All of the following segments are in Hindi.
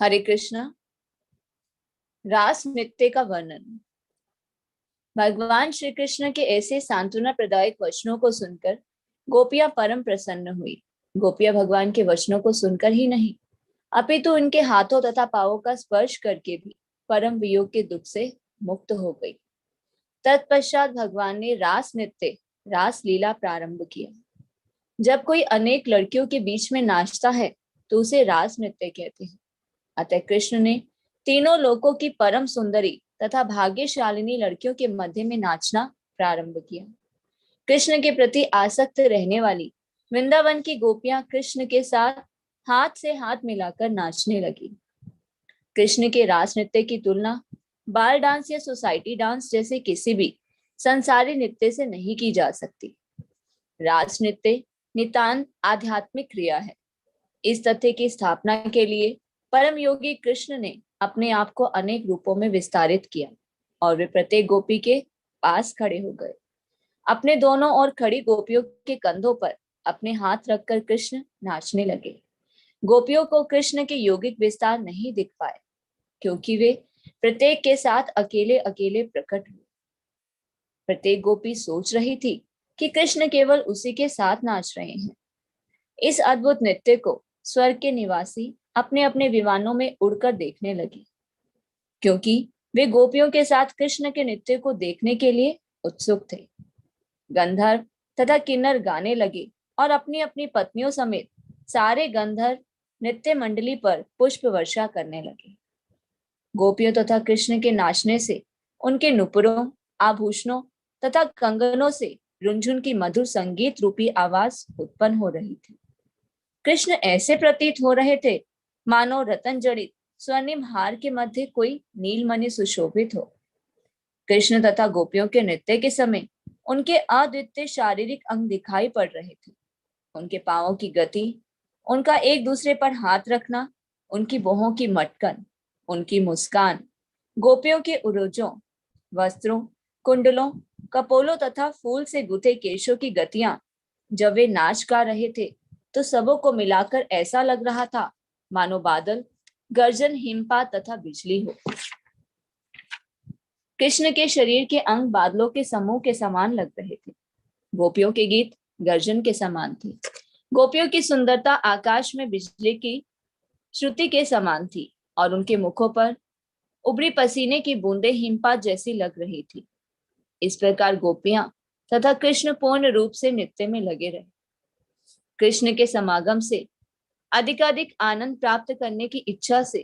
हरे कृष्णा। रास नृत्य का वर्णन। भगवान श्री कृष्ण के ऐसे सांत्वना प्रदायक वचनों को सुनकर गोपियां परम प्रसन्न हुई। गोपियां भगवान के वचनों को सुनकर ही नहीं, अपितु उनके हाथों तथा पांवों का स्पर्श करके भी परम वियोग के दुख से मुक्त हो गई। तत्पश्चात भगवान ने रास नृत्य, रास लीला प्रारंभ किया। जब कोई अनेक लड़कियों के बीच में नाचता है तो उसे रास नृत्य कहते हैं। अतः कृष्ण ने तीनों लोकों की परम सुंदरी तथा भाग्यशालिनी लड़कियों के मध्य में नाचना प्रारंभ किया। कृष्ण के प्रति आसक्त रहने वाली वृंदावन की गोपियां कृष्ण के साथ हाथ से हाथ मिलाकर नाचने लगी। कृष्ण के रास नृत्य की तुलना बाल डांस या सोसाइटी डांस जैसे किसी भी संसारी नृत्य से नहीं की जा सकती। रास नृत्य नितांत आध्यात्मिक क्रिया है। इस तथ्य की स्थापना के लिए परम योगी कृष्ण ने अपने आप को अनेक रूपों में विस्तारित किया और वे प्रत्येक गोपी के पास खड़े हो गए। अपने दोनों ओर खड़ी गोपियों के कंधों पर अपने हाथ रखकर कृष्ण नाचने लगे। गोपियों को कृष्ण के यौगिक विस्तार नहीं दिख पाए, क्योंकि वे प्रत्येक के साथ अकेले अकेले प्रकट हुए। प्रत्येक गोपी सोच रही थी कि कृष्ण केवल उसी के साथ नाच रहे हैं। इस अद्भुत नृत्य को स्वर्ग के निवासी अपने अपने विमानों में उड़कर देखने लगे, क्योंकि वे गोपियों के साथ कृष्ण के नृत्य को देखने के लिए उत्सुक थे। गंधर्व तथा किन्नर गाने लगे और अपनी अपनी पत्नियों समेत सारे गंधर्व नृत्य मंडली पर पुष्प वर्षा करने लगे। गोपियों तथा कृष्ण के नाचने से उनके नुपुरों, आभूषणों तथा कंगनों से रुंझुन की मधुर संगीत रूपी आवाज उत्पन्न हो रही थी। कृष्ण ऐसे प्रतीत हो रहे थे मानो रतन जड़ित स्वर्णिम हार के मध्य कोई नीलमणि सुशोभित हो। कृष्ण तथा गोपियों के नृत्य के समय उनके अद्वितीय शारीरिक अंग दिखाई पड़ रहे थे। उनके पांवों की गति, उनका एक दूसरे पर हाथ रखना, उनकी बाहों की मटकन, उनकी मुस्कान, गोपियों के उरोजों, वस्त्रों, कुंडलों, कपोलों तथा फूल से गुथे केशों की गतियां जब वे नाच गा रहे थे तो सबों को मिलाकर ऐसा लग रहा था मानो बादल, गर्जन, हिमपात तथा बिजली हो। कृष्ण के शरीर के अंग बादलों के समूह के समान लग रहे थे। गोपियों के गीत गर्जन के समान थे। गोपियों की सुंदरता आकाश में बिजली की श्रुति के समान थी और उनके मुखों पर उबरी पसीने की बूंदें हिमपात जैसी लग रही थी। इस प्रकार गोपियां तथा कृष्ण पूर्ण रूप से नृत्य में लगे रहे। कृष्ण के समागम से अधिकाधिक आनंद प्राप्त करने की इच्छा से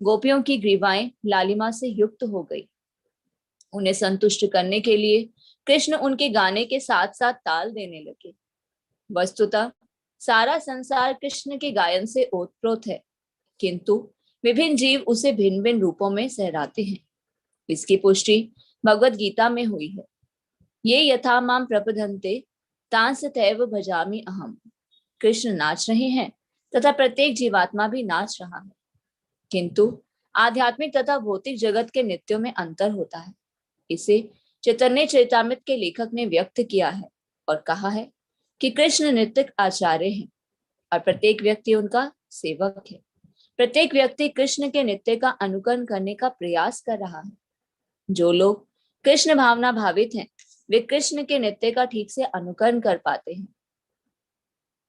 गोपियों की ग्रीवाएं लालिमा से युक्त हो गई। उन्हें संतुष्ट करने के लिए कृष्ण उनके गाने के साथ साथ ताल देने लगे। वस्तुतः सारा संसार कृष्ण के गायन से ओतप्रोत है, किंतु विभिन्न जीव उसे भिन्न भिन्न रूपों में सहराते हैं। इसकी पुष्टि भगवत गीता में हुई है। ये यथा माम प्रपद्यन्ते तांस तैव भजामि अहम। कृष्ण नाच रहे हैं तथा प्रत्येक जीवात्मा भी नाच रहा है, किंतु आध्यात्मिक तथा भौतिक जगत के नृत्यों में अंतर होता है। इसे चैतन्य चरितामृत के लेखक ने व्यक्त किया है और कहा है कि कृष्ण नृत्य आचार्य हैं और प्रत्येक व्यक्ति उनका सेवक है। प्रत्येक व्यक्ति कृष्ण के नृत्य का अनुकरण करने का प्रयास कर रहा है। जो लोग कृष्ण भावना भावित हैं, वे कृष्ण के नृत्य का ठीक से अनुकरण कर पाते हैं।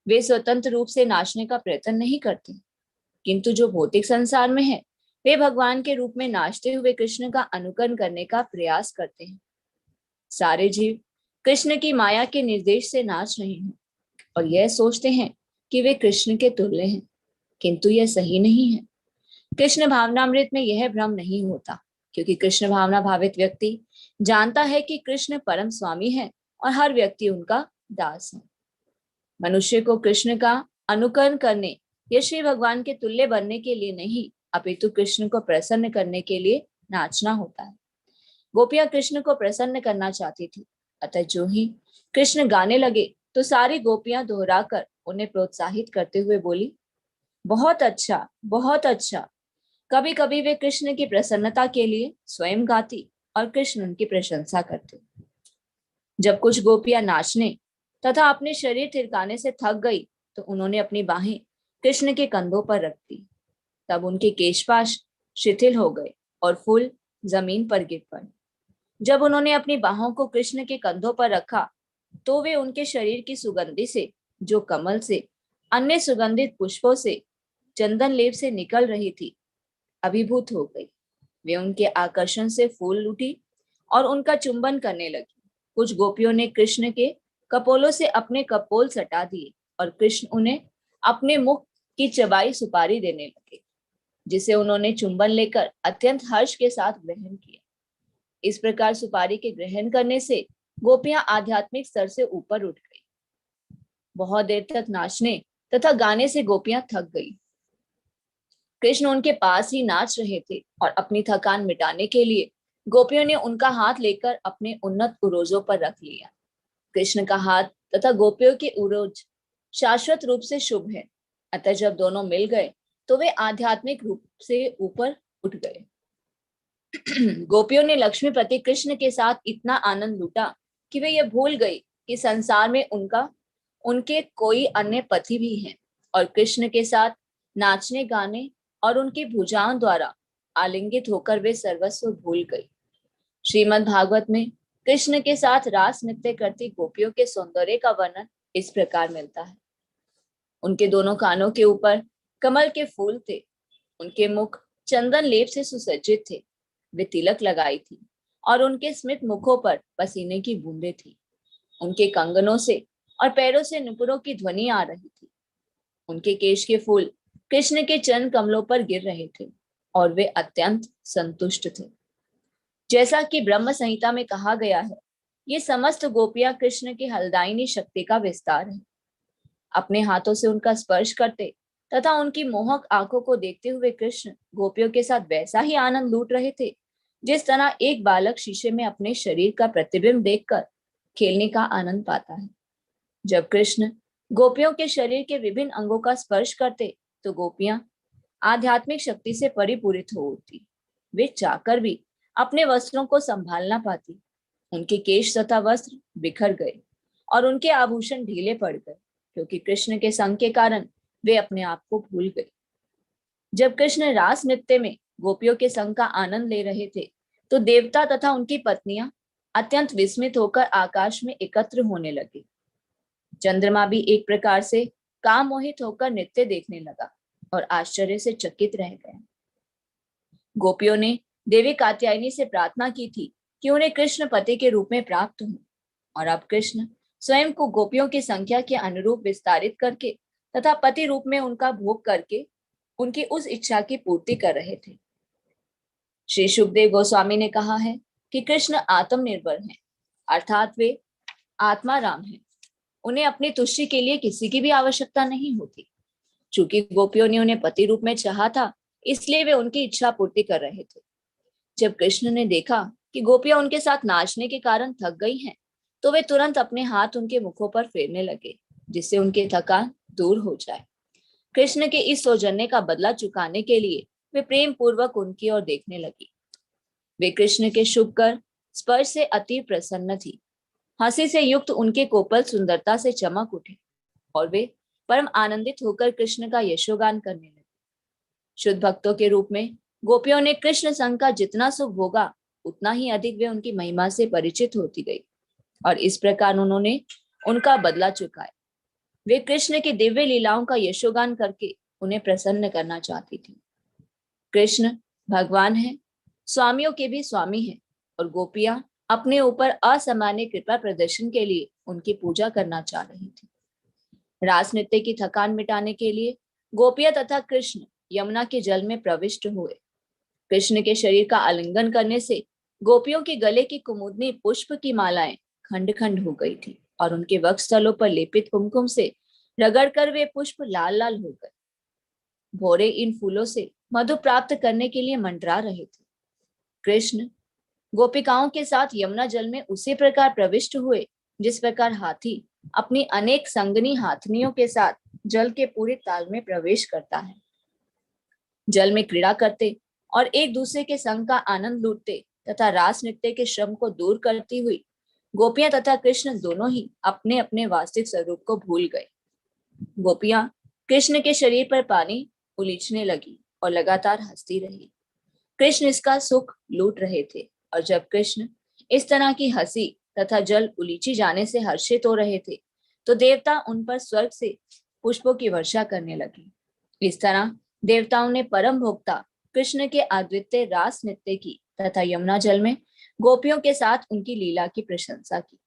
वे स्वतंत्र रूप से नाचने का प्रयत्न नहीं करते, किंतु जो भौतिक संसार में है वे भगवान के रूप में नाचते हुए कृष्ण का अनुकरण करने का प्रयास करते हैं। सारे जीव कृष्ण की माया के निर्देश से नाच रहे हैं और यह सोचते हैं कि वे कृष्ण के तुल्य हैं, किंतु यह सही नहीं है। कृष्ण भावनामृत में यह भ्रम नहीं होता, क्योंकि कृष्ण भावना भावित व्यक्ति जानता है कि कृष्ण परम स्वामी है और हर व्यक्ति उनका दास है। मनुष्य को कृष्ण का अनुकरण करने या श्री भगवान के तुल्य बनने के लिए नहीं, अपितु कृष्ण को प्रसन्न करने के लिए नाचना होता है। गोपियां कृष्ण को प्रसन्न करना चाहती थी, अतः जो ही कृष्ण गाने लगे तो सारी गोपियां दोहराकर उन्हें प्रोत्साहित करते हुए बोली, बहुत अच्छा, बहुत अच्छा। कभी कभी वे कृष्ण की प्रसन्नता के लिए स्वयं गाती और कृष्ण उनकी प्रशंसा करते। जब कुछ गोपियां नाचने तथा अपने शरीर थिरकाने से थक गई तो उन्होंने अपनी बाहें कृष्ण के कंधों पर रख दी। तब उनके केशपाश शिथिल हो गए और फूल जमीन पर गिर पड़े। जब उन्होंने अपनी बाहों को कृष्ण के कंधों पर रखा तो वे उनके शरीर की सुगंधि से, जो कमल से, अन्य सुगंधित पुष्पों से, चंदन लेप से निकल रही थी, अभिभूत हो गई। वे उनके आकर्षण से फूल उठी और उनका चुंबन करने लगी। कुछ गोपियों ने कृष्ण के कपोलों से अपने कपोल सटा दिए और कृष्ण उन्हें अपने मुख की चबाई सुपारी देने लगे, जिसे उन्होंने चुंबन लेकर अत्यंत हर्ष के साथ ग्रहण किया। इस प्रकार सुपारी के ग्रहण करने से गोपियां आध्यात्मिक स्तर से ऊपर उठ गई। बहुत देर तक नाचने तथा गाने से गोपियां थक गई। कृष्ण उनके पास ही नाच रहे थे और अपनी थकान मिटाने के लिए गोपियों ने उनका हाथ लेकर अपने उन्नत उरोजों पर रख लिया। कृष्ण का हाथ तथा गोपियों के उरोज शाश्वत रूप से शुभ है, अतः जब दोनों मिल गए तो वे आध्यात्मिक रूप से ऊपर उठ गए। गोपियों ने लक्ष्मीपति कृष्ण के साथ इतना आनंद लूटा कि वे यह भूल गई कि संसार में उनके कोई अन्य पति भी हैं, और कृष्ण के साथ नाचने गाने और उनकी भुजाओं द्वारा आलिंगित होकर वे सर्वस्व भूल गई। श्रीमद् भागवत में कृष्ण के साथ रास नृत्य करती गोपियों के सौंदर्य का वर्णन इस प्रकार मिलता है। उनके दोनों कानों के ऊपर कमल के फूल थे, उनके मुख चंदन लेप से सुसज्जित थे, वे तिलक लगाई थी और उनके स्मित मुखों पर पसीने की बूंदें थी। उनके कंगनों से और पैरों से नुपुरों की ध्वनि आ रही थी। उनके केश के फूल कृष्ण के चरण कमलों पर गिर रहे थे और वे अत्यंत संतुष्ट थे। जैसा कि ब्रह्म संहिता में कहा गया है, ये समस्त गोपियां कृष्ण की हलदायिनी शक्ति का विस्तार है। अपने हाथों से उनका स्पर्श करते तथा उनकी मोहक आंखों को देखते हुए कृष्ण गोपियों के साथ वैसा ही आनंद लूट रहे थे जिस तरह एक बालक शीशे में अपने शरीर का प्रतिबिंब देखकर खेलने का आनंद पाता है। जब कृष्ण गोपियों के शरीर के विभिन्न अंगों का स्पर्श करते तो गोपियां आध्यात्मिक शक्ति से परिपूरित हो उठती। वे चाहकर भी अपने वस्त्रों को संभाल ना पाती। उनके केश तथा वस्त्र बिखर गए और उनके आभूषण ढीले पड़ गए, क्योंकि कृष्ण के संग के कारण वे अपने आप को भूल गए। जब कृष्ण रास नृत्य में गोपियों के संग का आनंद ले रहे थे तो देवता तथा उनकी पत्नियां अत्यंत विस्मित होकर आकाश में एकत्र होने लगे। चंद्रमा भी एक प्रकार से काम मोहित होकर नृत्य देखने लगा और आश्चर्य से चकित रह गया। गोपियों ने देवी कात्यायनी से प्रार्थना की थी कि उन्हें कृष्ण पति के रूप में प्राप्त हो, और अब कृष्ण स्वयं को गोपियों की संख्या के अनुरूप विस्तारित करके तथा पति रूप में उनका भोग करके उनकी उस इच्छा की पूर्ति कर रहे थे। श्री सुखदेव गोस्वामी ने कहा है कि कृष्ण आत्मनिर्भर हैं, अर्थात वे आत्मा राम हैं। उन्हें अपनी तुष्टि के लिए किसी की भी आवश्यकता नहीं होती। चूंकि गोपियों ने उन्हें पति रूप में चाहा था, इसलिए वे उनकी इच्छा पूर्ति कर रहे थे। जब कृष्ण ने देखा कि गोपियां उनके साथ नाचने के कारण थक गई हैं, तो वे तुरंत अपने हाथ उनके मुखों पर फेरने लगे, जिससे उनकी थकान दूर हो जाए। कृष्ण के इस सौजन्य का बदला चुकाने के लिए वे प्रेम पूर्वक उनकी ओर देखने लगी। वे कृष्ण के शुभ कर स्पर्श से अति प्रसन्न थी। हंसी से युक्त उनके कोपल सुंदरता से चमक उठे और वे परम आनंदित होकर कृष्ण का यशोगान करने लगे। शुद्ध भक्तों के रूप में गोपियों ने कृष्ण संग का जितना सुख भोगा, उतना ही अधिक वे उनकी महिमा से परिचित होती गई, और इस प्रकार उन्होंने उनका बदला चुकाया। वे कृष्ण की दिव्य लीलाओं का यशोगान करके उन्हें प्रसन्न करना चाहती थी। कृष्ण भगवान है, स्वामियों के भी स्वामी हैं, और गोपियां अपने ऊपर असामान्य कृपा प्रदर्शन के लिए उनकी पूजा करना चाह रही थी। रास नृत्य की थकान मिटाने के लिए गोपियां तथा कृष्ण यमुना के जल में प्रविष्ट हुए। कृष्ण के शरीर का आलिंगन करने से गोपियों के गले की कुमुदनी पुष्प की मालाएं खंड खंड हो गई थी, और उनके वक्षस्थलों पर लेपित कुमकुम से रगड़कर वे पुष्प लाल लाल हो गए। भोरे इन फूलों से मधु प्राप्त करने के लिए मंडरा रहे थे। कृष्ण गोपिकाओं के साथ यमुना जल में उसी प्रकार प्रविष्ट हुए जिस प्रकार हाथी अपनी अनेक संगनी हाथनियों के साथ जल के पूरे ताल में प्रवेश करता है। जल में क्रीड़ा करते और एक दूसरे के संग का आनंद लूटते तथा रास नृत्य के श्रम को दूर करती हुई गोपियां तथा कृष्ण दोनों ही अपने अपने वास्तविक स्वरूप को भूल गए। गोपियां कृष्ण के शरीर पर पानी उलीचने लगी और लगातार हंसती रही। कृष्ण इसका सुख लूट रहे थे और जब कृष्ण इस तरह की हंसी तथा जल उलीची जाने से हर्षित हो रहे थे तो देवता उन पर स्वर्ग से पुष्पों की वर्षा करने लगे। इस तरह देवताओं ने परम भोक्ता कृष्ण के अद्वितीय रास नृत्य की तथा यमुना जल में गोपियों के साथ उनकी लीला की प्रशंसा की।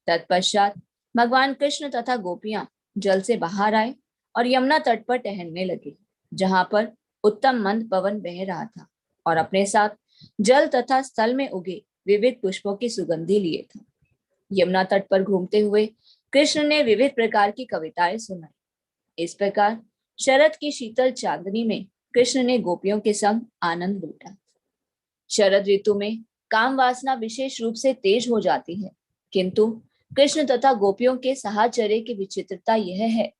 तत्पश्चात भगवान कृष्ण तथा गोपियां जल से बाहर आए और यमुना तट पर टहलने लगे, जहां पर उत्तम मंद पवन बह रहा था और अपने साथ जल तथा स्थल में उगे विविध पुष्पों की सुगंधि लिए था। यमुना तट पर घूमते हुए कृष्ण ने विविध प्रकार की कविताएं सुनाई। इस प्रकार शरद की शीतल चांदनी में कृष्ण ने गोपियों के संग आनंद लूटा। शरद ऋतु में काम वासना विशेष रूप से तेज हो जाती है, किंतु कृष्ण तथा गोपियों के साहचर्य की विचित्रता यह है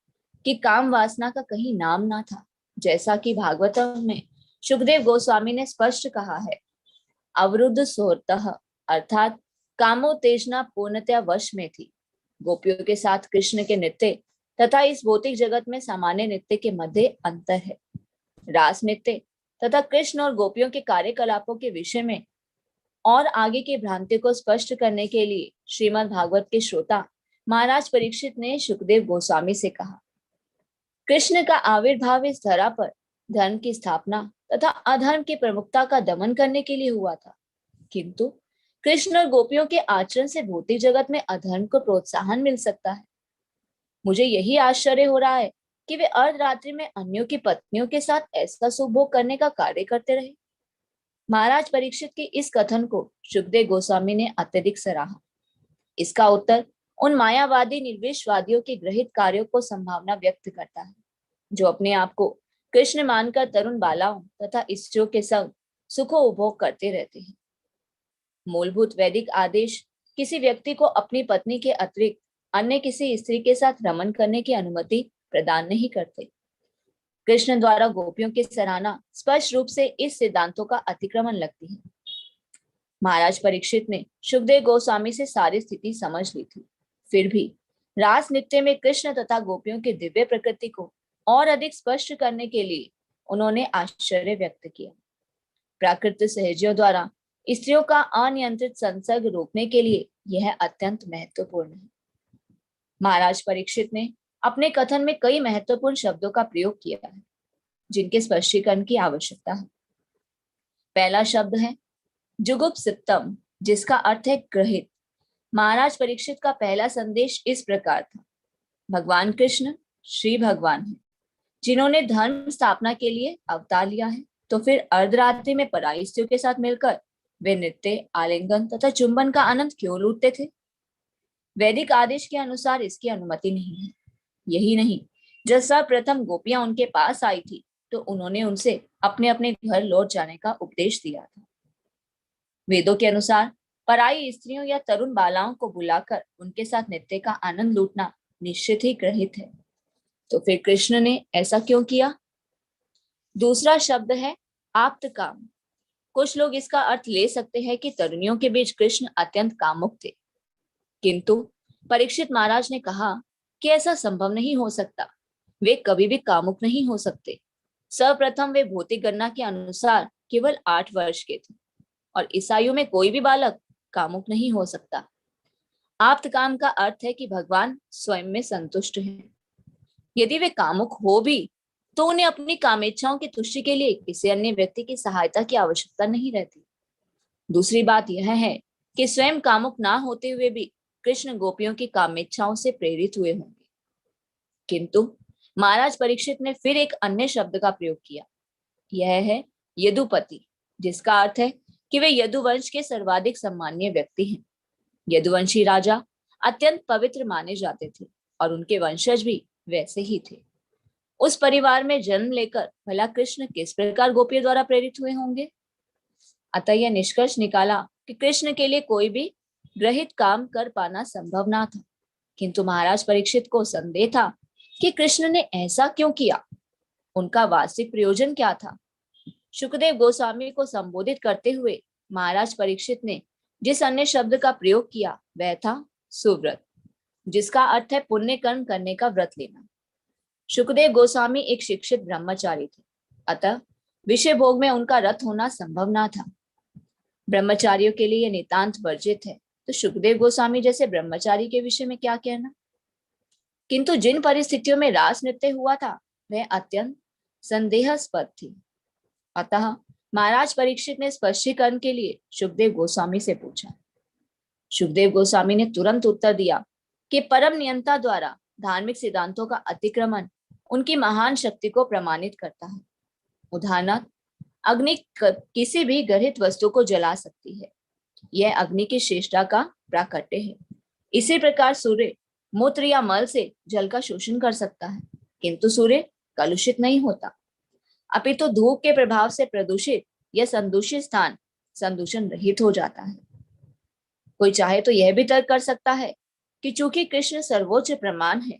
कि काम वासना का कहीं नाम ना था। जैसा कि भागवतम में सुखदेव गोस्वामी ने स्पष्ट कहा है, अवरुद्ध सोरतः अर्थात कामोत्तेजना पूर्णतया वश में थी। गोपियों के साथ कृष्ण के नृत्य तथा इस भौतिक जगत में सामान्य नृत्य के मध्य अंतर है। रास नृत्य तथा कृष्ण और गोपियों के कार्यकलापों के विषय में और आगे की भ्रांति को स्पष्ट करने के लिए श्रीमद् भागवत के श्रोता महाराज परीक्षित ने सुखदेव गोस्वामी से कहा, कृष्ण का आविर्भाव इस धरा पर धर्म की स्थापना तथा अधर्म की प्रमुखता का दमन करने के लिए हुआ था, किंतु कृष्ण और गोपियों के आचरण से भौतिक जगत में अधर्म को प्रोत्साहन मिल सकता है। मुझे यही आश्चर्य हो रहा है कि वे अर्धरात्रि में अन्यों की पत्नियों के साथ ऐसा सुभोग करने का कार्य करते रहे। महाराज परीक्षित के इस कथन को सुखदेव गोस्वामी ने अत्यधिक सराहा। इसका उत्तर उन मायावादी निर्विशवादियों के गृहित कार्यों को संभावना व्यक्त करता है, जो अपने आप को कृष्ण मानकर तरुण बालाओं तथा स्त्रियों के संग सुखो उपभोग करते रहते हैं। मूलभूत वैदिक आदेश किसी व्यक्ति को अपनी पत्नी के अतिरिक्त अन्य किसी स्त्री के साथ रमन करने की अनुमति प्रदान नहीं करते। कृष्ण द्वारा गोपियों की सराहना स्पष्ट रूप से इस सिद्धांतों का अतिक्रमण लगती है। महाराज परीक्षित ने सुखदेव गोस्वामी से सारी स्थिति समझ ली थी, फिर भी रास नृत्य में कृष्ण तथा गोपियों की दिव्य प्रकृति को और अधिक स्पष्ट करने के लिए उन्होंने आश्चर्य व्यक्त किया। प्राकृतिक सहजियों द्वारा स्त्रियों का अनियंत्रित संसर्ग रोकने के लिए यह अत्यंत महत्वपूर्ण है। महाराज परीक्षित ने अपने कथन में कई महत्वपूर्ण शब्दों का प्रयोग किया है, जिनके स्पष्टीकरण की आवश्यकता है। पहला शब्द है जुगुप्सितम, जिसका अर्थ है ग्रहित। महाराज परीक्षित का पहला संदेश इस प्रकार था, भगवान कृष्ण श्री भगवान है, जिन्होंने धर्म स्थापना के लिए अवतार लिया है, तो फिर अर्धरात्रि में पराई स्त्रियों के साथ मिलकर वे नृत्य, आलिंगन तथा चुंबन का आनंद क्यों लूटते थे? वैदिक आदेश के अनुसार इसकी अनुमति नहीं है। यही नहीं, जब सर्वप्रथम गोपियां उनके पास आई थी तो उन्होंने उनसे अपने अपने घर लौट जाने का उपदेश दिया था। वेदों के अनुसार पराई स्त्रियों या तरुण बालाओं को बुलाकर उनके साथ नृत्य का आनंद लूटना निश्चित ही गृहित है, तो फिर कृष्ण ने ऐसा क्यों किया? दूसरा शब्द है आप्तकाम। कुछ लोग इसका अर्थ ले सकते हैं कि तरुणियों के बीच कृष्ण अत्यंत कामुक थे, किंतु परीक्षित महाराज ने कहा कि ऐसा संभव नहीं हो सकता। वे कभी भी कामुक नहीं हो सकते। सर्वप्रथम वे भौतिक गणना के अनुसार केवल 8 वर्ष के थे और इस आयु में कोई भी बालक कामुक नहीं हो सकता। आप्त काम का अर्थ है कि भगवान स्वयं में संतुष्ट हैं। यदि वे कामुक हो भी तो उन्हें अपनी कामेच्छाओं की तुष्टि के लिए किसी अन्य व्यक्ति की सहायता की आवश्यकता नहीं रहती। दूसरी बात यह है कि स्वयं कामुक ना होते हुए भी कृष्ण गोपियों की कामेच्छाओं से प्रेरित हुए होंगे। किंतु महाराज परीक्षित ने फिर एक अन्य शब्द का प्रयोग किया, यह है यदुपति, जिसका अर्थ है कि वे यदुवंश के सर्वाधिक सम्मानीय व्यक्ति हैं। यदुवंशी राजा अत्यंत पवित्र माने जाते थे और उनके वंशज भी वैसे ही थे। उस परिवार में जन्म लेकर भला कृष्ण किस प्रकार गोपियों द्वारा प्रेरित हुए होंगे? अतः यह निष्कर्ष निकाला कि कृष्ण के लिए कोई भी ग्रहित काम कर पाना संभव ना था, किंतु महाराज परीक्षित को संदेह था कि कृष्ण ने ऐसा क्यों किया, उनका वास्तविक प्रयोजन क्या था। सुखदेव गोस्वामी को संबोधित करते हुए महाराज परीक्षित ने जिस अन्य शब्द का प्रयोग किया वह था सुव्रत, जिसका अर्थ है पुण्य कर्म करने का व्रत लेना। सुखदेव गोस्वामी एक शिक्षित ब्रह्मचारी थे, अतः विषय भोग में उनका रत होना संभव ना था। ब्रह्मचारियों के लिए यह नितांत वर्जित है, तो सुखदेव गोस्वामी जैसे ब्रह्मचारी के विषय में क्या कहना। किंतु जिन परिस्थितियों में रास नृत्य हुआ था वह अत्यंत संदेहास्पद थी। अतः महाराज परीक्षित ने स्पष्टीकरण के लिए सुखदेव गोस्वामी से पूछा। सुखदेव गोस्वामी ने तुरंत उत्तर दिया कि परम नियंता द्वारा धार्मिक सिद्धांतों का अतिक्रमण उनकी महान शक्ति को प्रमाणित करता है। उदाहरणार्थ, अग्नि किसी भी गर्हित वस्तु को जला सकती है, यह अग्नि की श्रेष्ठता का प्राकट्य है। इसी प्रकार सूर्य मूत्र या मल से जल का शोषण कर सकता है, किंतु सूर्य कलुषित नहीं होता, अपितु धूप के प्रभाव से प्रदूषित या संदूषित स्थान संदूषण रहित हो जाता है। कोई चाहे तो यह भी तर्क कर सकता है कि चूंकि कृष्ण सर्वोच्च प्रमाण है,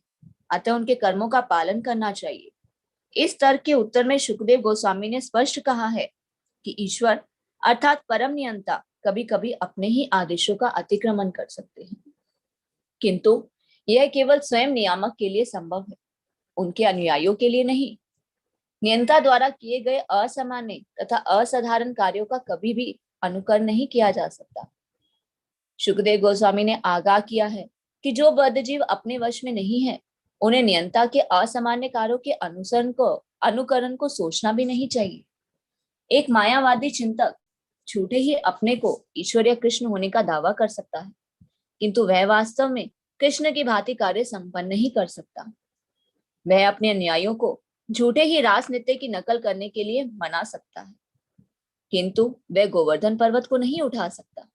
अतः उनके कर्मों का पालन करना चाहिए। इस तर्क के उत्तर में सुखदेव गोस्वामी ने स्पष्ट कहा है कि ईश्वर अर्थात परम नियंता कभी कभी अपने ही आदेशों का अतिक्रमण कर सकते हैं, किंतु यह केवल स्वयं नियामक के लिए संभव है, उनके अनुयायियों के लिए नहीं। नियंता द्वारा किए गए असामान्य तथा असाधारण कार्यों का कभी भी अनुकरण नहीं किया जा सकता। सुखदेव गोस्वामी ने आगाह किया है कि जो बद्धजीव अपने वश में नहीं है, उन्हें नियंता के असामान्य कार्यों के अनुकरण को सोचना भी नहीं चाहिए। एक मायावादी चिंतक झूठे ही अपने को ईश्वर या कृष्ण होने का दावा कर सकता है, किंतु वह वास्तव में कृष्ण की भांति कार्य संपन्न नहीं कर सकता। वह अपने अनुयायियों को झूठे ही रास नृत्य की नकल करने के लिए मना सकता है, किंतु वह गोवर्धन पर्वत को नहीं उठा सकता।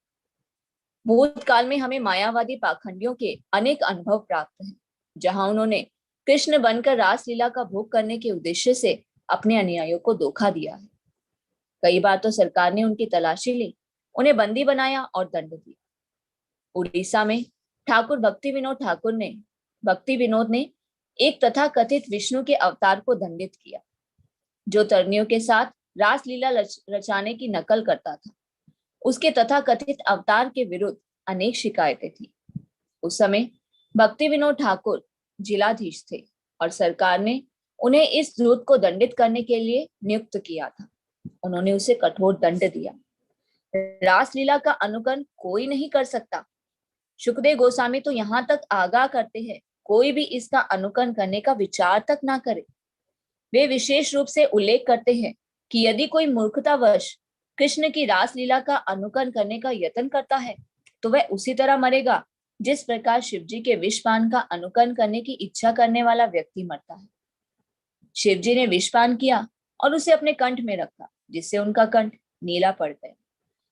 भूतकाल में हमें मायावादी पाखंडियों के अनेक अनुभव प्राप्त हैं, जहां उन्होंने कृष्ण बनकर रासलीला का भोग करने के उद्देश्य से अपने अनुयायियों को धोखा दिया है। कई बार तो सरकार ने उनकी तलाशी ली, उन्हें बंदी बनाया और दंड दिया। उड़ीसा में ठाकुर भक्ति विनोद ने एक तथाकथित विष्णु के अवतार को दंडित किया, जो तरुणियों के साथ रासलीला रचाने की नकल करता था। उसके तथाकथित अवतार के विरुद्ध अनेक शिकायतें थी। उस समय भक्ति विनोद ठाकुर जिलाधीश थे और सरकार ने उन्हें इस दूत को दंडित करने के लिए नियुक्त किया था। उन्होंने उसे कठोर दंड दिया। रासलीला का अनुकरण कोई नहीं कर सकता। सुखदेव गोस्वामी तो यहाँ तक आगाह करते हैं, कोई भी इसका अनुकरण करने का विचार तक ना करे। वे विशेष रूप से उल्लेख करते हैं कि यदि कोई मूर्खतावश कृष्ण की रासलीला का अनुकरण करने का यत्न करता है, तो वह उसी तरह मरेगा जिस प्रकार शिवजी के विषपान का अनुकरण करने की इच्छा करने वाला व्यक्ति मरता है। शिवजी ने विषपान किया और उसे अपने कंठ में रखा, जिससे उनका कंठ नीला पड़ गया,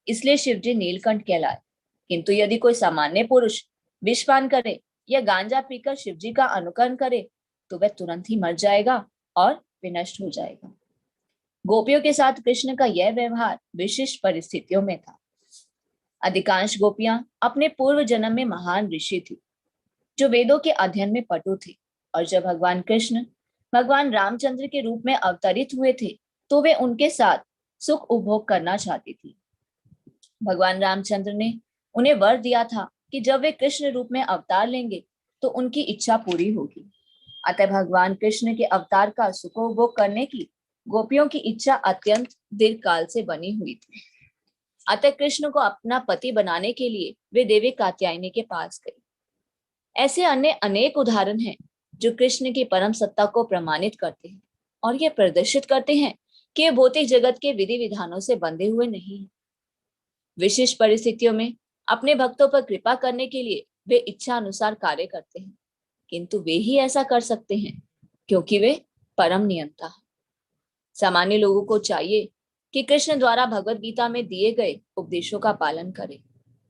इसलिए शिवजी नीलकंठ कहलाए। किंतु यदि कोई सामान्य पुरुष विषपान करे या गांजा पीकर शिवजी का अनुकरण करे, तो वह तुरंत ही मर जाएगा और विनष्ट हो जाएगा। गोपियों के साथ कृष्ण का यह व्यवहार विशिष्ट परिस्थितियों में था। अधिकांश गोपियां अपने पूर्व जन्म में महान ऋषि थी, जो वेदों के अध्ययन में पटु थे, और जब भगवान कृष्ण भगवान रामचंद्र के रूप में अवतरित हुए थे, तो वे उनके साथ सुख उपभोग करना चाहती थी। भगवान रामचंद्र ने उन्हें वर दिया था कि जब वे कृष्ण रूप में अवतार लेंगे तो उनकी इच्छा पूरी होगी। अतः भगवान कृष्ण के अवतार का सुखोपभोग करने की गोपियों की इच्छा अत्यंत दीर्घ काल से बनी हुई थी। अतः कृष्ण को अपना पति बनाने के लिए वे देवी कात्यायनी के पास गई। ऐसे अन्य अनेक उदाहरण हैं जो कृष्ण की परम सत्ता को प्रमाणित करते हैं और ये प्रदर्शित करते हैं कि भौतिक जगत के विधि विधानों से बंधे हुए नहीं हैं। विशिष्ट परिस्थितियों में अपने भक्तों पर कृपा करने के लिए वे इच्छा अनुसार कार्य करते हैं, किंतु वे ही ऐसा कर सकते हैं क्योंकि वे परम नियंता हैं। सामान्य लोगों को चाहिए कि कृष्ण द्वारा भगवत गीता में दिए गए उपदेशों का पालन करें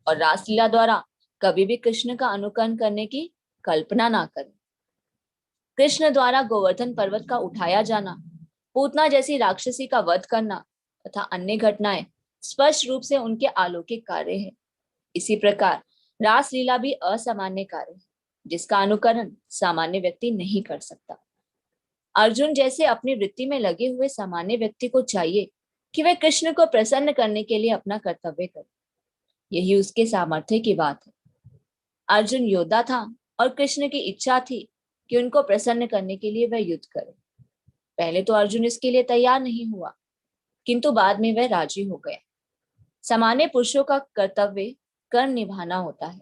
और रासलीला द्वारा कभी भी कृष्ण का अनुकरण करने की कल्पना ना करें। कृष्ण द्वारा गोवर्धन पर्वत का उठाया जाना, पूतना जैसी राक्षसी का वध करना तथा अन्य घटनाएं स्पष्ट रूप से उनके अलौकिक कार्य है। इसी प्रकार रासलीला भी असामान्य कार्य है, जिसका अनुकरण सामान्य व्यक्ति नहीं कर सकता। अर्जुन जैसे अपनी वृत्ति में लगे हुए सामान्य व्यक्ति को चाहिए कि वह कृष्ण को प्रसन्न करने के लिए अपना कर्तव्य करे। यही उसके सामर्थ्य की बात है। अर्जुन योद्धा था और कृष्ण की इच्छा थी कि उनको प्रसन्न करने के लिए वह युद्ध करे। पहले तो अर्जुन इसके लिए तैयार नहीं हुआ, किंतु बाद में वह राजी हो गया। सामान्य पुरुषों का कर्तव्य कर्म निभाना होता है।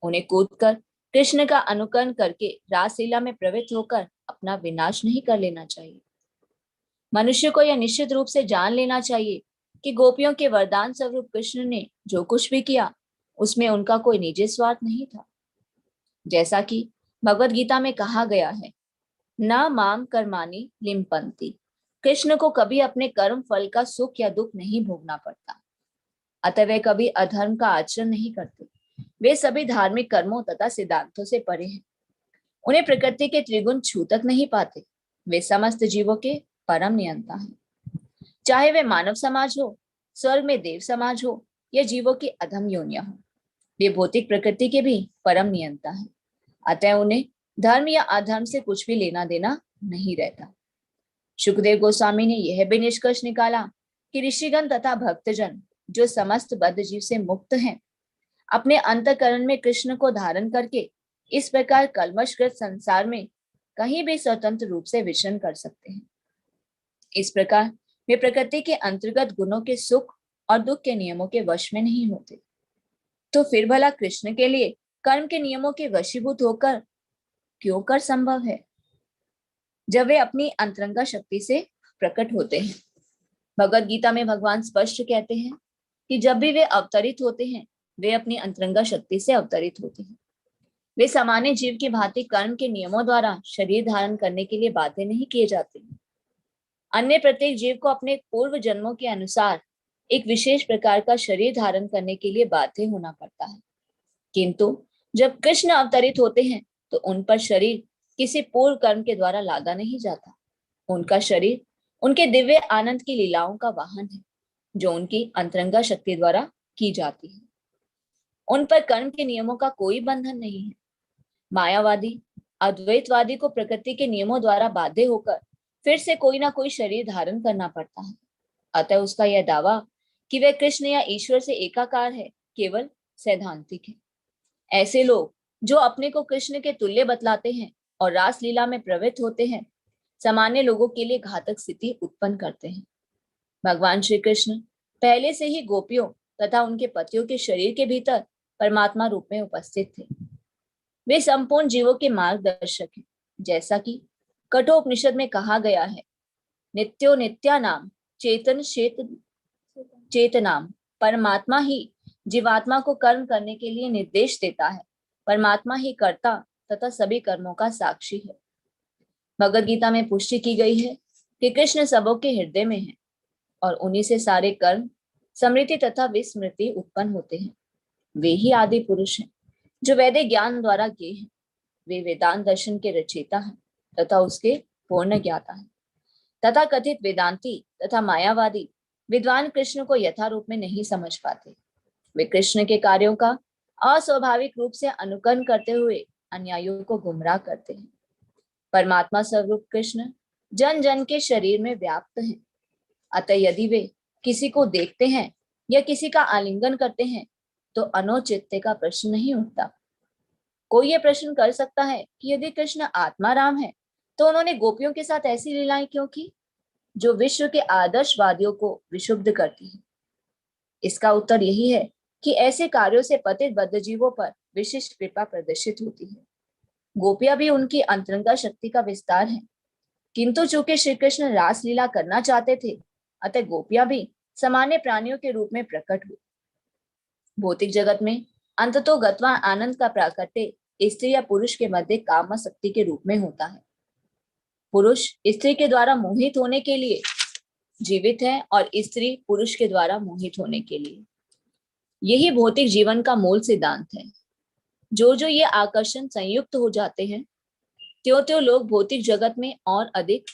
उन्हें कूदकर कृष्ण का अनुकरण करके रासलीला में प्रवृत्त होकर अपना विनाश नहीं कर लेना चाहिए। मनुष्य को यह निश्चित रूप से जान लेना चाहिए कि गोपियों के वरदान स्वरूप कृष्ण ने जो कुछ भी किया उसमें उनका कोई निजी स्वार्थ नहीं था। जैसा कि भगवत गीता में कहा गया है, न माम कर्माणि लिम्पन्ति। कृष्ण को कभी अपने कर्म फल का सुख या दुख नहीं भोगना पड़ता, अतः वे कभी अधर्म का आचरण नहीं करते। वे सभी धार्मिक कर्मों तथा सिद्धांतों से परे हैं। उन्हें प्रकृति के त्रिगुण छू तक नहीं पाते। वे समस्त जीवों के परम नियंता हैं। चाहे वे मानव समाज हो, स्वर्ग में देव समाज हो या जीवों की अधम योनियां हो, वे भौतिक प्रकृति के भी परम नियंता हैं। अतः उन्हें धर्म या अधर्म से कुछ भी लेना देना नहीं रहता। सुखदेव गोस्वामी ने यह भी निष्कर्ष निकाला कि ऋषिगण तथा भक्तजन जो समस्त बद्ध जीव से मुक्त हैं, अपने अंतःकरण में कृष्ण को धारण करके इस प्रकार कल्मशग्रस्त संसार में कहीं भी स्वतंत्र रूप से विचरण कर सकते हैं। इस प्रकार वे प्रकृति के अंतर्गत गुणों के सुख और दुख के नियमों के वश में नहीं होते। तो फिर भला कृष्ण के लिए कर्म के नियमों के वशीभूत होकर क्यों कर संभव है, जब वे अपनी अंतरंगा शक्ति से प्रकट होते हैं। भगवत गीता में भगवान स्पष्ट कहते हैं कि जब भी वे अवतरित होते हैं, वे अपनी अंतरंगा शक्ति से अवतरित होते हैं। वे सामान्य जीव की भांति कर्म के नियमों द्वारा शरीर धारण करने के लिए बाध्य नहीं किए जाते। अन्य प्रत्येक जीव को अपने पूर्व जन्मों के अनुसार एक विशेष प्रकार का शरीर धारण करने के लिए बाध्य होना पड़ता है, किंतु जब कृष्ण अवतरित होते हैं तो उन पर शरीर किसी पूर्व कर्म के द्वारा लादा नहीं जाता। उनका शरीर उनके दिव्य आनंद की लीलाओं का वाहन है, जो उनकी अंतरंगा शक्ति द्वारा की जाती है। उन पर कर्म के नियमों का कोई बंधन नहीं है। मायावादी अद्वैतवादी को प्रकृति के नियमों द्वारा बाध्य होकर फिर से कोई ना कोई शरीर धारण करना पड़ता है। अतः उसका यह दावा कि वह कृष्ण या ईश्वर से एकाकार है केवल सैद्धांतिक है। ऐसे लोग जो अपने को कृष्ण के तुल्य बतलाते हैं और रासलीला में प्रवृत्त होते हैं, सामान्य लोगों के लिए घातक स्थिति उत्पन्न करते हैं। भगवान श्री कृष्ण पहले से ही गोपियों तथा उनके पतियों के शरीर के भीतर परमात्मा रूप में उपस्थित थे। वे संपूर्ण जीवों के मार्गदर्शक हैं, जैसा कि कठोपनिषद में कहा गया है, नित्यो नित्यानाम चेतन चेतनाम। परमात्मा ही जीवात्मा को कर्म करने के लिए निर्देश देता है। परमात्मा ही कर्ता तथा सभी कर्मों का साक्षी है। भगवद गीता में पुष्टि की गई है कि कृष्ण सबों के हृदय में है और उन्हीं से सारे कर्म, स्मृति तथा विस्मृति उत्पन्न होते हैं। वे ही आदि पुरुष हैं जो वैदिक ज्ञान द्वारा किए हैं। वे वेदांत दर्शन के रचयिता हैं तथा उसके पूर्ण ज्ञाता हैं। तथा कथित वेदांती तथा मायावादी विद्वान कृष्ण को यथारूप में नहीं समझ पाते। वे कृष्ण के कार्यों का अस्वाभाविक रूप से अनुकरण करते हुए अनुयायियों को गुमराह करते हैं। परमात्मा स्वरूप कृष्ण जन जन के शरीर में व्याप्त हैं। अतः यदि वे किसी को देखते हैं या किसी का आलिंगन करते हैं तो अनौचित्य का प्रश्न नहीं उठता। कोई ये प्रश्न कर सकता है कि यदि कृष्ण आत्मा राम है तो उन्होंने गोपियों के साथ ऐसी लीलाएं क्यों की जो विश्व के आदर्शवादियों को विशुद्ध करती है। इसका उत्तर यही है कि ऐसे कार्यों से पतित बद्ध जीवों पर विशिष्ट कृपा प्रदर्शित होती है। गोपियां भी उनकी अंतरंगा शक्ति का विस्तार है, किंतु चूंकि श्री कृष्ण रासलीला करना चाहते थे, अतः गोपियां भी सामान्य प्राणियों के रूप में प्रकट हुई। भौतिक जगत में अंततो गत्वा आनंद का प्राकट्य स्त्री या पुरुष के मध्य काम शक्ति के रूप में होता है। पुरुष स्त्री के द्वारा मोहित होने के लिए जीवित है और स्त्री पुरुष के द्वारा मोहित होने के लिए। यही भौतिक जीवन का मूल सिद्धांत है। जो जो ये आकर्षण संयुक्त हो जाते हैं, त्यों त्यों लोग भौतिक जगत में और अधिक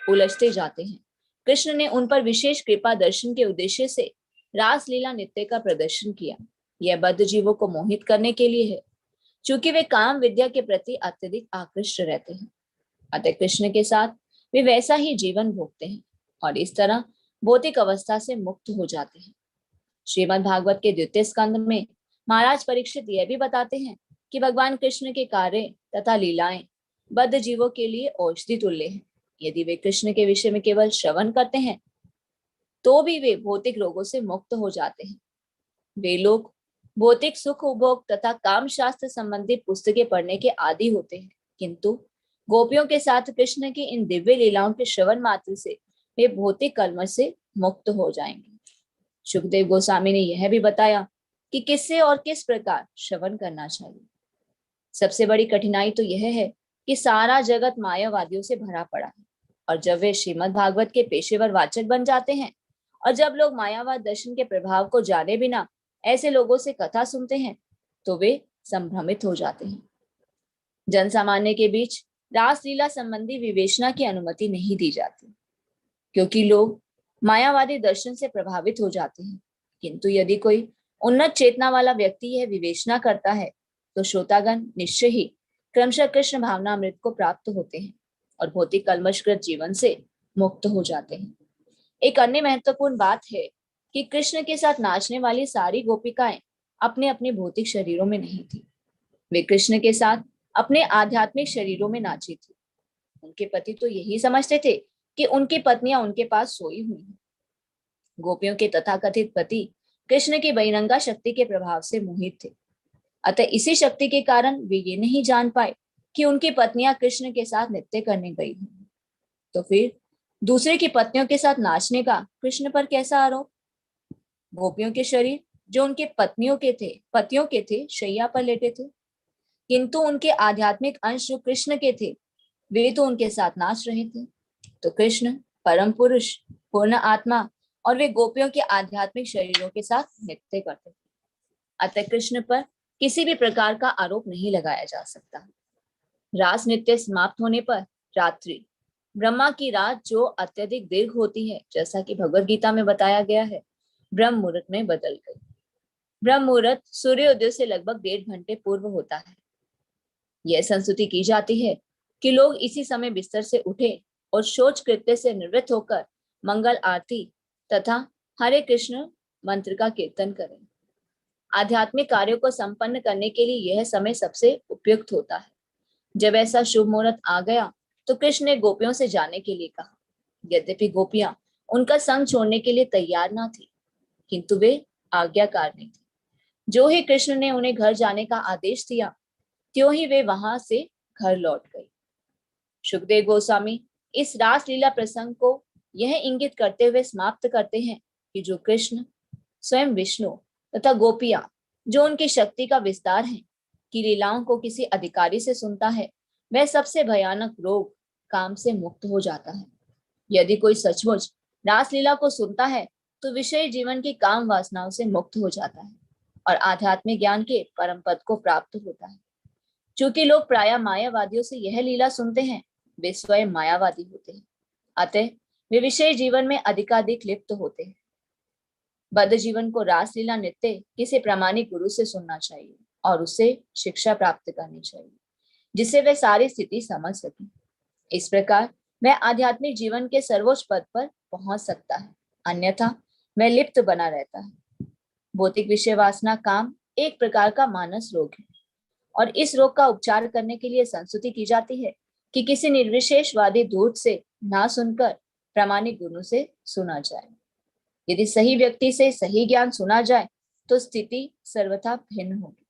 उलझते जाते हैं। कृष्ण ने उन पर विशेष कृपा दर्शन के उद्देश्य से रासलीला नृत्य का प्रदर्शन किया। यह बद्ध जीवों को मोहित करने के लिए है, चूंकि वे काम विद्या के प्रति अत्यधिक आकृष्ट रहते हैं। अतः कृष्ण के साथ वे वैसा ही जीवन भोगते हैं और इस तरह भौतिक अवस्था से मुक्त हो जाते हैं। श्रीमद् भागवत के द्वितीय स्कंद में महाराज परीक्षित यह भी बताते हैं कि भगवान कृष्ण के कार्य तथा लीलाएं बद्ध जीवों के लिए औषधि तुल्य हैं। यदि वे कृष्ण के विषय में केवल श्रवण करते हैं तो भी वे भौतिक रोगों से मुक्त हो जाते हैं। वे लोग भौतिक सुख उपभोग तथा काम शास्त्र संबंधी पुस्तकें पढ़ने के आदी होते हैं, किंतु गोपियों के साथ कृष्ण की इन दिव्य लीलाओं के श्रवण मात्र से वे भौतिक कलमश से मुक्त हो जाएंगे। सुखदेव गोस्वामी ने यह भी बताया कि किससे और किस प्रकार श्रवण करना चाहिए। सबसे बड़ी कठिनाई तो यह है कि सारा जगत मायावादियों से भरा पड़ा है, और जब वे श्रीमद् भागवत के पेशेवर वाचक बन जाते हैं और जब लोग मायावाद दर्शन के प्रभाव को जाने बिना ऐसे लोगों से कथा सुनते हैं तो वे संभ्रमित हो जाते हैं। जन सामान्य के बीच रासलीला संबंधी विवेचना की अनुमति नहीं दी जाती, क्योंकि लोग मायावादी दर्शन से प्रभावित हो जाते हैं। किंतु यदि कोई उन्नत चेतना वाला व्यक्ति यह विवेचना करता है तो श्रोतागण निश्चय ही क्रमशः कृष्ण भावनामृत को प्राप्त होते हैं और भौतिक कलमशकृत जीवन से मुक्त हो जाते हैं। एक अन्य महत्वपूर्ण बात है कि कृष्ण के साथ नाचने वाली सारी गोपिकाएं अपने अपने भौतिक शरीरों में नहीं थी। वे कृष्ण के साथ अपने आध्यात्मिक शरीरों में नाची थी। उनके पति तो यही समझते थे कि उनकी पत्नियां उनके पास सोई हुई हैं। गोपियों के तथाकथित पति कृष्ण की बहिरंगा शक्ति के प्रभाव से मोहित थे, अतः इसी शक्ति के कारण वे ये नहीं जान पाए कि उनकी पत्नियां कृष्ण के साथ नृत्य करने गई हैं। तो फिर दूसरे की पत्नियों के साथ नाचने का कृष्ण पर कैसा आरोप? गोपियों के शरीर जो उनके पतियों के थे शैया पर लेटे थे, किंतु उनके आध्यात्मिक अंश जो कृष्ण के थे वे तो उनके साथ नाच रहे थे। तो कृष्ण परम पुरुष, पूर्ण आत्मा और वे गोपियों के आध्यात्मिक शरीरों के साथ नृत्य करते थे, अतः कृष्ण पर किसी भी प्रकार का आरोप नहीं लगाया जा सकता। रास नृत्य समाप्त होने पर रात्रि, ब्रह्मा की रात जो अत्यधिक दीर्घ होती है, जैसा कि भगवद गीता में बताया गया है, ब्रह्म मुहूर्त में बदल गई। ब्रह्म मुहूर्त सूर्योदय से लगभग 1.5 घंटे पूर्व होता है। यह संस्तुति की जाती है कि लोग इसी समय बिस्तर से उठे और शौच कृत्य से निवृत्त होकर मंगल आरती तथा हरे कृष्ण मंत्र का कीर्तन करें। आध्यात्मिक कार्यों को संपन्न करने के लिए यह समय सबसे उपयुक्त होता है। जब ऐसा शुभ मुहूर्त आ गया तो कृष्ण ने गोपियों से जाने के लिए कहा। यद्यपि गोपियां उनका संग छोड़ने के लिए तैयार ना थी, किंतु वे आज्ञाकार नहीं थी। जो ही कृष्ण ने उन्हें घर जाने का आदेश दिया त्यों ही वे वहां से घर लौट गई। सुखदेव गोस्वामी इस रासलीला प्रसंग को यह इंगित करते हुए समाप्त करते हैं कि जो कृष्ण स्वयं विष्णु तथा गोपियां जो उनकी शक्ति का विस्तार है की लीलाओं को किसी अधिकारी से सुनता है वह सबसे भयानक रोग काम से मुक्त हो जाता है। यदि कोई सचमुच रासलीला को सुनता है तो विषय जीवन की काम वासनाओं से मुक्त हो जाता है और आध्यात्मिक ज्ञान के परम पद को प्राप्त होता है। चूंकि लोग प्रायः मायावादियों से यह लीला सुनते हैं, वे स्वयं मायावादी होते हैं, अतः वे विषय जीवन में अधिकाधिक लिप्त होते हैं। बद्ध जीवन को रासलीला नृत्य किसी प्रामाणिक गुरु से सुनना चाहिए और उससे शिक्षा प्राप्त करनी चाहिए, जिससे वह सारी स्थिति समझ सके। इस प्रकार वह आध्यात्मिक जीवन के सर्वोच्च पद पर पहुंच सकता है, अन्यथा वह लिप्त बना रहता है। भौतिक विषय वासना काम एक प्रकार का मानस रोग है और इस रोग का उपचार करने के लिए संस्तुति की जाती है कि किसी निर्विशेषवादी दूत से ना सुनकर प्रामाणिक गुरु से सुना जाए। यदि सही व्यक्ति से सही ज्ञान सुना जाए तो स्थिति सर्वथा भिन्न होगी।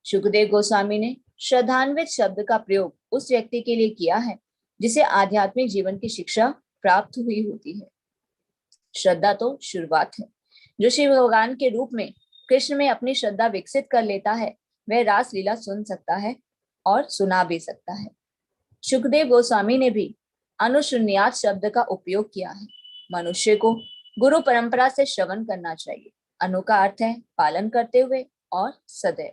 सुखदेव गोस्वामी ने श्रद्धान्वित शब्द का प्रयोग उस व्यक्ति के लिए किया है जिसे आध्यात्मिक जीवन की शिक्षा प्राप्त हुई होती है। श्रद्धा तो शुरुआत है। जो शिव भगवान के रूप में कृष्ण में अपनी श्रद्धा विकसित कर लेता है वह रासलीला सुन सकता है और सुना भी सकता है। सुखदेव गोस्वामी ने भी अनुशृण्यात शब्द का उपयोग किया है। मनुष्य को गुरु परंपरा से श्रवण करना चाहिए। अनु का अर्थ है पालन करते हुए और सदैव,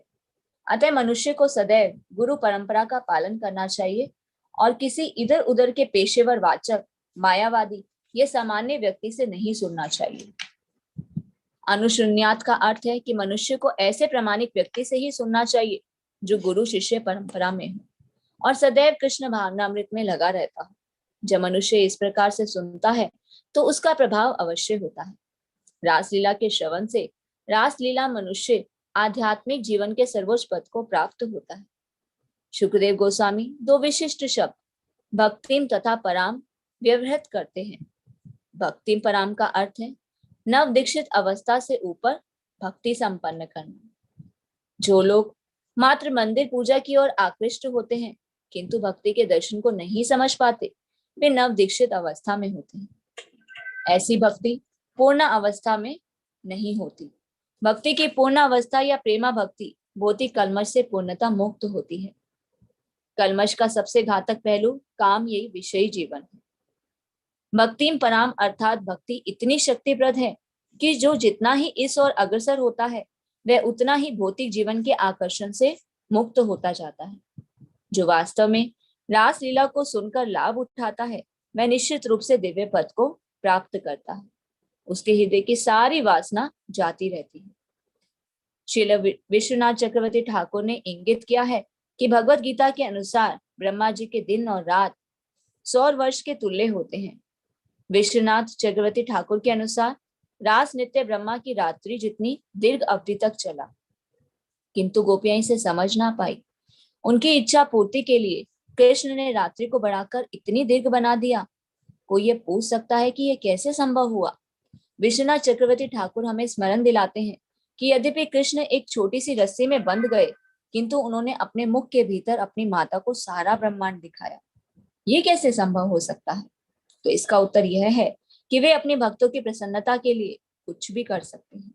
अतः मनुष्य को सदैव गुरु परंपरा का पालन करना चाहिए और किसी इधर उधर के पेशेवर वाचक, मायावादी ये सामान्य व्यक्ति से नहीं सुनना चाहिए। अनुशृण्यात का अर्थ है कि मनुष्य को ऐसे प्रामाणिक व्यक्ति से ही सुनना चाहिए जो गुरु शिष्य परंपरा में हो और सदैव कृष्ण भावनामृत में लगा रहता हो। जब मनुष्य इस प्रकार से सुनता है तो उसका प्रभाव अवश्य होता है। रासलीला के श्रवण से रासलीला मनुष्य आध्यात्मिक जीवन के सर्वोच्च पद को प्राप्त होता है। सुखदेव गोस्वामी दो विशिष्ट शब्द भक्तिम तथा पराम व्यवहृत करते हैं। भक्तिम पराम का अर्थ है नव दीक्षित अवस्था से ऊपर भक्ति संपन्न करना। जो लोग मात्र मंदिर पूजा की ओर आकृष्ट होते हैं किंतु भक्ति के दर्शन को नहीं समझ पाते, वे नव दीक्षित अवस्था में होते हैं। ऐसी भक्ति पूर्ण अवस्था में नहीं होती। भक्ति की पूर्ण अवस्था या प्रेमा भक्ति भौतिक कलमश से पूर्णता मुक्त होती है। कलमश का सबसे घातक पहलू काम यही विषयी जीवन है। भक्तिम पराम अर्थात भक्ति इतनी शक्तिप्रद है कि जो जितना ही इस ओर अग्रसर होता है वह उतना ही भौतिक जीवन के आकर्षण से मुक्त होता जाता है। जो वास्तव में रास लीला को सुनकर लाभ उठाता है वह निश्चित रूप से दिव्य पद को प्राप्त करता है। उसके हृदय की सारी वासना जाती रहती है। श्रील विश्वनाथ चक्रवर्ती ठाकुर ने इंगित किया है कि भगवत गीता के अनुसार ब्रह्मा जी के दिन और रात 100 वर्ष के तुल्य होते हैं। विश्वनाथ चक्रवर्ती ठाकुर के अनुसार रास नृत्य ब्रह्मा की रात्रि जितनी दीर्घ अवधि तक चला, किंतु गोपियां इसे समझ ना पाई। उनकी इच्छा पूर्ति के लिए कृष्ण ने रात्रि को बढ़ाकर इतनी दीर्घ बना दिया। कोई ये पूछ सकता है कि यह कैसे संभव हुआ? विश्वनाथ चक्रवर्ती ठाकुर हमें स्मरण दिलाते हैं कि यद्यपि कृष्ण एक छोटी सी रस्सी में बंध गए किंतु उन्होंने अपने मुख के भीतर अपनी माता को सारा ब्रह्मांड दिखाया। ये कैसे संभव हो सकता है? तो इसका उत्तर यह है कि वे अपने भक्तों की प्रसन्नता के लिए कुछ भी कर सकते हैं।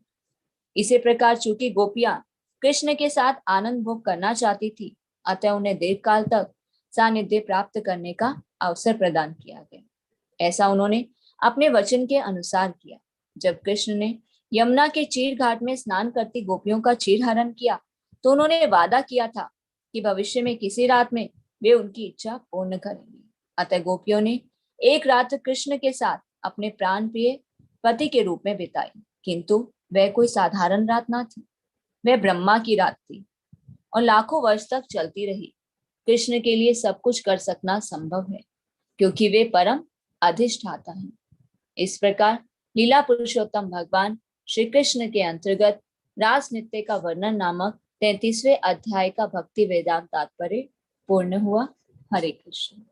इसी प्रकार चूंकि गोपियां कृष्ण के साथ आनंद भोग करना चाहती थी, अतः उन्हें दीर्घकाल तक सानिध्य प्राप्त करने का अवसर प्रदान किया गया। ऐसा उन्होंने अपने वचन के अनुसार किया। जब कृष्ण ने यमुना के चीर घाट में स्नान करती गोपियों का चीरहरण किया तो उन्होंने वादा किया था कि भविष्य में किसी रात में वे उनकी इच्छा पूर्ण करेंगे। अतः गोपियों ने एक रात कृष्ण के साथ अपने प्राण प्रिय पति के रूप में बिताई, किंतु वह कोई साधारण रात ना थी, वह ब्रह्मा की रात थी और लाखों वर्ष तक चलती रही। कृष्ण के लिए सब कुछ कर सकना संभव है क्योंकि वे परम अधिष्ठाता हैं। इस प्रकार लीला पुरुषोत्तम भगवान श्री कृष्ण के अंतर्गत रास नृत्य का वर्णन नामक 33वें अध्याय का भक्ति वेदांत तात्पर्य पूर्ण हुआ। हरे कृष्ण।